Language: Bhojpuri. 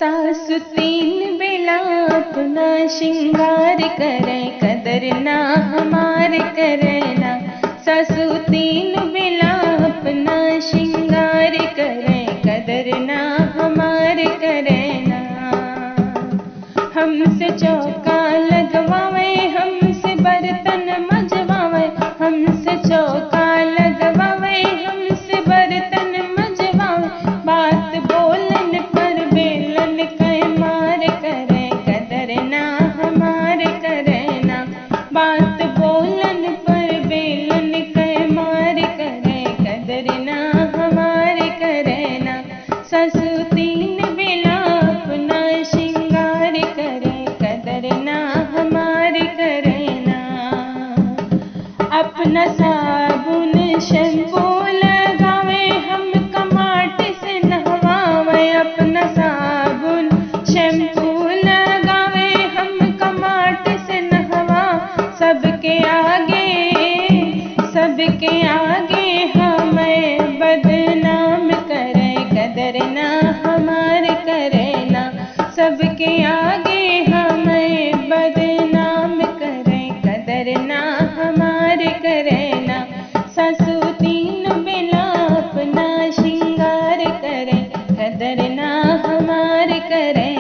सासु तीन बेला अपना श्रृंगार करे, कदर ना हमार करना। सासु तीन बेला अपना श्रृंगार करे, कदर ना हमार करना। हमसे चौका लगवावे, हमसे बर्तन मजवावे, हमसे चौका लगवावे, हमसे बर्तन मजवावे। बात बोलन पर बेलन कह मार करे, कदर ना हमार करना। बात बोलन पर बेलन कह मार करे, कदर ना हमार करना। सासु तीन बेला अपना श्रृंगार करे, कदर ना हमार करना। अपना साबुन शैम्पू लगावे, हम कमाट से नहवावे। अपना साबुन शैम्पू लगावे, हम कमाट से नहवा। सबके आगे हमें बदनाम करे, कदर ना हमार करना। सबके आगे हमें बदनाम करे, कदर ना हमार करना। सासु तीन बेला अपना श्रृंगार करे, कदर ना हमार करे।